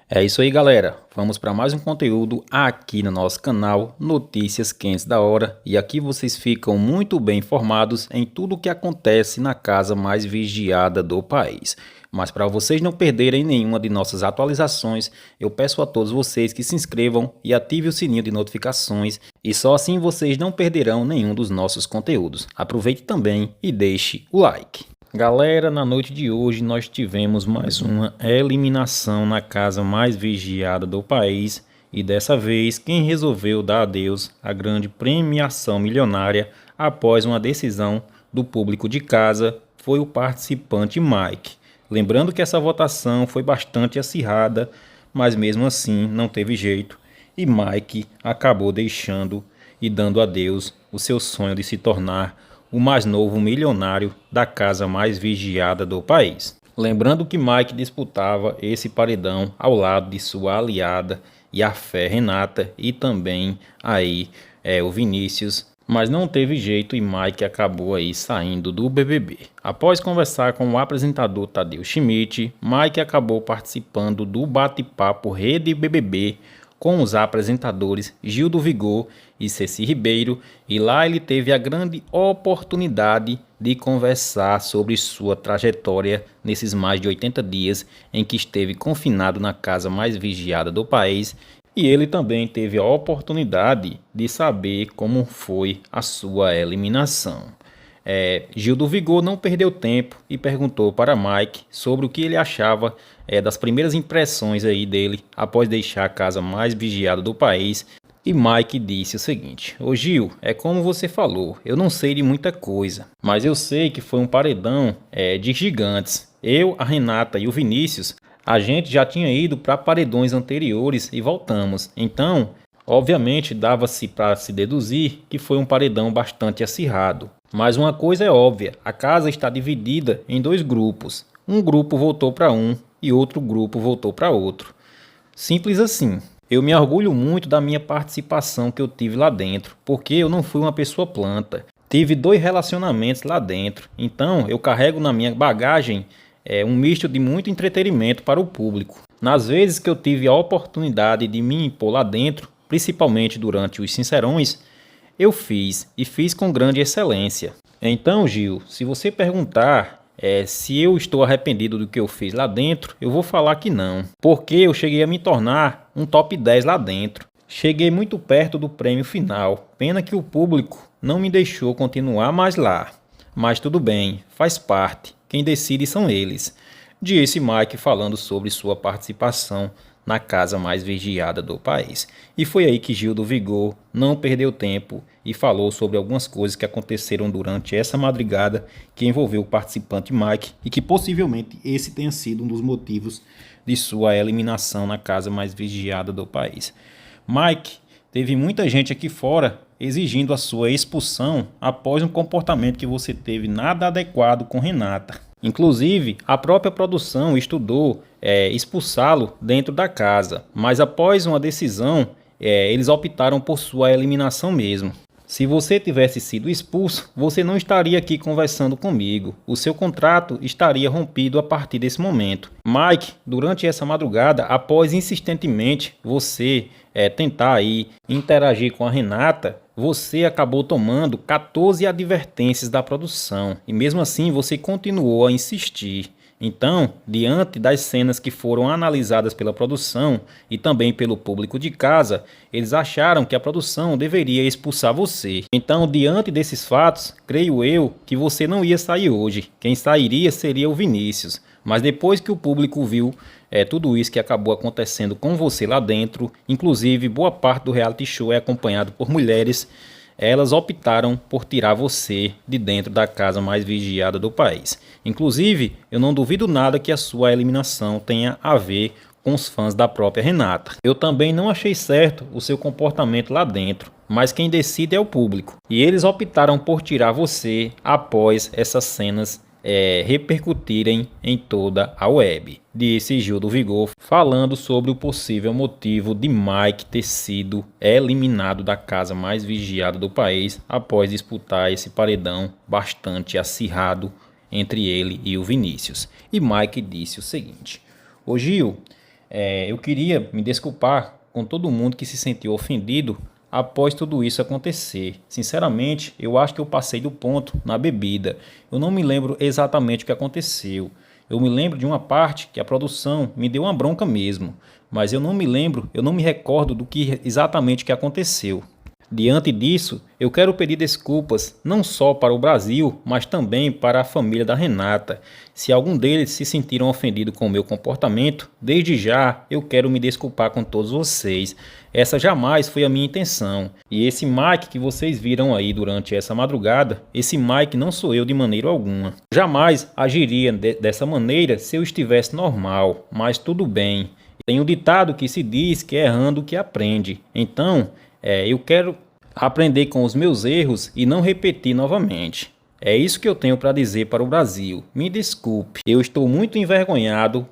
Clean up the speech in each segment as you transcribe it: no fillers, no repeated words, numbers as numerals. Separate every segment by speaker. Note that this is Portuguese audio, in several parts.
Speaker 1: É isso aí, galera. Vamos para mais um conteúdo aqui no nosso canal Notícias Quentes da Hora. E aqui vocês ficam muito bem informados em tudo o que acontece na casa mais vigiada do país. Mas para vocês não perderem nenhuma de nossas atualizações, eu peço a todos vocês que se inscrevam e ativem o sininho de notificações. E só assim vocês não perderão nenhum dos nossos conteúdos. Aproveite também e deixe o like. Galera, na noite de hoje nós tivemos mais uma eliminação na casa mais vigiada do país e dessa vez quem resolveu dar adeus à grande premiação milionária após uma decisão do público de casa foi o participante Mike. Lembrando que essa votação foi bastante acirrada, mas mesmo assim não teve jeito e Mike acabou deixando e dando adeus o seu sonho de se tornar o mais novo milionário da casa mais vigiada do país. Lembrando que Mike disputava esse paredão ao lado de sua aliada e a fé Renata e também aí o Vinícius, mas não teve jeito e Mike acabou aí saindo do BBB. Após conversar com o apresentador Tadeu Schmidt, Mike acabou participando do bate-papo Rede BBB com os apresentadores Gil do Vigor e Ceci Ribeiro, e lá ele teve a grande oportunidade de conversar sobre sua trajetória nesses mais de 80 dias em que esteve confinado na casa mais vigiada do país, e ele também teve a oportunidade de saber como foi a sua eliminação. Gil do Vigor não perdeu tempo e perguntou para Mike sobre o que ele achava das primeiras impressões aí dele após deixar a casa mais vigiada do país. E Mike disse o seguinte: Ô Gil, é como você falou, eu não sei de muita coisa, mas eu sei que foi um paredão de gigantes. Eu, a Renata e o Vinícius, a gente já tinha ido para paredões anteriores e voltamos. Então, obviamente, dava-se para se deduzir que foi um paredão bastante acirrado. Mas uma coisa é óbvia, a casa está dividida em dois grupos. Um grupo voltou para um e outro grupo voltou para outro. Simples assim. Eu me orgulho muito da minha participação que eu tive lá dentro, porque eu não fui uma pessoa planta. Tive 2 relacionamentos lá dentro, então eu carrego na minha bagagem um misto de muito entretenimento para o público. Nas vezes que eu tive a oportunidade de me impor lá dentro, principalmente durante os Sincerões, eu fiz e fiz com grande excelência. Então, Gil, se você perguntar se eu estou arrependido do que eu fiz lá dentro, eu vou falar que não. Porque eu cheguei a me tornar um top 10 lá dentro. Cheguei muito perto do prêmio final. Pena que o público não me deixou continuar mais lá. Mas tudo bem, faz parte. Quem decide são eles. Disse Mike falando sobre sua participação na casa mais vigiada do país. E foi aí que Gil do Vigor não perdeu tempo e falou sobre algumas coisas que aconteceram durante essa madrugada que envolveu o participante Mike e que possivelmente esse tenha sido um dos motivos de sua eliminação na casa mais vigiada do país. Mike, teve muita gente aqui fora exigindo a sua expulsão após um comportamento que você teve nada adequado com Renata. Inclusive, a própria produção estudou expulsá-lo dentro da casa, mas após uma decisão, eles optaram por sua eliminação mesmo. Se você tivesse sido expulso, você não estaria aqui conversando comigo. O seu contrato estaria rompido a partir desse momento. Mike, durante essa madrugada, após insistentemente você tentar aí interagir com a Renata, você acabou tomando 14 advertências da produção e mesmo assim você continuou a insistir. Então, diante das cenas que foram analisadas pela produção e também pelo público de casa, eles acharam que a produção deveria expulsar você. Então, diante desses fatos, creio eu que você não ia sair hoje. Quem sairia seria o Vinícius. Mas depois que o público viu tudo isso que acabou acontecendo com você lá dentro, inclusive boa parte do reality show é acompanhado por mulheres, elas optaram por tirar você de dentro da casa mais vigiada do país. Inclusive, eu não duvido nada que a sua eliminação tenha a ver com os fãs da própria Renata. Eu também não achei certo o seu comportamento lá dentro, mas quem decide é o público. E eles optaram por tirar você após essas cenas repercutirem em toda a web, disse Gil do Vigor, falando sobre o possível motivo de Mike ter sido eliminado da casa mais vigiada do país após disputar esse paredão bastante acirrado entre ele e o Vinícius. E Mike disse o seguinte: Ô Gil, Eu queria me desculpar com todo mundo que se sentiu ofendido após tudo isso acontecer. Sinceramente, eu acho que eu passei do ponto na bebida. Eu não me lembro exatamente o que aconteceu. Eu me lembro de uma parte que a produção me deu uma bronca mesmo, mas eu não me lembro, eu não me recordo do que exatamente que aconteceu. Diante disso, eu quero pedir desculpas não só para o Brasil, mas também para a família da Renata. Se algum deles se sentiram ofendidos com o meu comportamento, desde já eu quero me desculpar com todos vocês. Essa jamais foi a minha intenção. E esse Mike que vocês viram aí durante essa madrugada, esse Mike não sou eu de maneira alguma. Jamais agiria dessa maneira se eu estivesse normal, mas tudo bem. Tem um ditado que se diz que é errando que aprende. Então, eu quero aprender com os meus erros e não repetir novamente. É isso que eu tenho para dizer para o Brasil. Me desculpe, eu estou muito envergonhado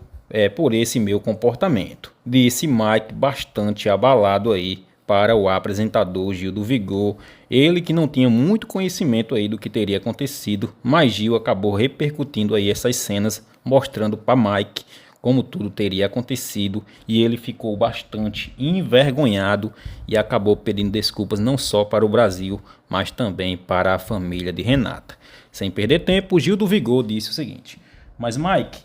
Speaker 1: por esse meu comportamento. Disse Mike bastante abalado aí para o apresentador Gil do Vigor. Ele que não tinha muito conhecimento aí do que teria acontecido, mas Gil acabou repercutindo aí essas cenas, mostrando para Mike como tudo teria acontecido, e ele ficou bastante envergonhado e acabou pedindo desculpas não só para o Brasil, mas também para a família de Renata. Sem perder tempo, Gil do Vigor disse o seguinte: mas Mike,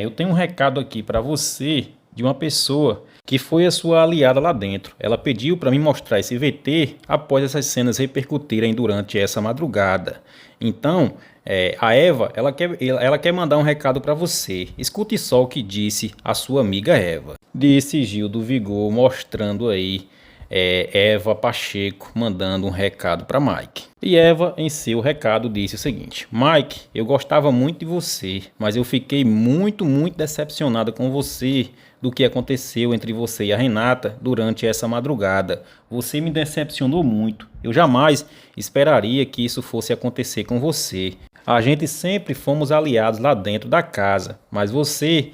Speaker 1: eu tenho um recado aqui para você de uma pessoa que foi a sua aliada lá dentro. Ela pediu para me mostrar esse VT após essas cenas repercutirem durante essa madrugada. Então, a Eva, ela quer mandar um recado para você. Escute só o que disse a sua amiga Eva. Disse Gil do Vigor, mostrando aí Eva Pacheco mandando um recado para Mike. E Eva, em seu recado, disse o seguinte: Mike, eu gostava muito de você, mas eu fiquei muito decepcionada com você do que aconteceu entre você e a Renata durante essa madrugada. Você me decepcionou muito. Eu jamais esperaria que isso fosse acontecer com você. A gente sempre fomos aliados lá dentro da casa, mas você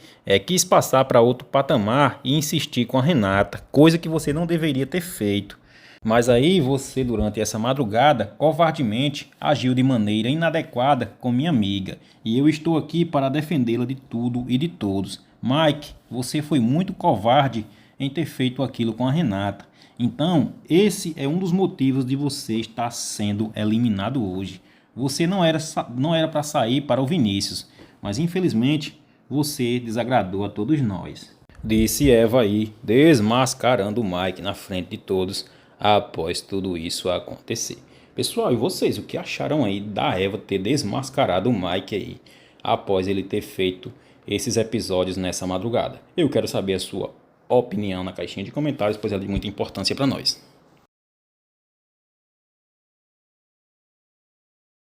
Speaker 1: quis passar para outro patamar e insistir com a Renata, coisa que você não deveria ter feito. Mas aí você, durante essa madrugada, covardemente agiu de maneira inadequada com minha amiga, e eu estou aqui para defendê-la de tudo e de todos. Mike, você foi muito covarde em ter feito aquilo com a Renata. Então, esse é um dos motivos de você estar sendo eliminado hoje. Você não era para sair para o Vinícius, mas infelizmente você desagradou a todos nós. Disse Eva aí, desmascarando o Mike na frente de todos após tudo isso acontecer. Pessoal, e vocês, o que acharam aí da Eva ter desmascarado o Mike aí após ele ter feito esses episódios nessa madrugada? Eu quero saber a sua opinião na caixinha de comentários, pois é de muita importância para nós.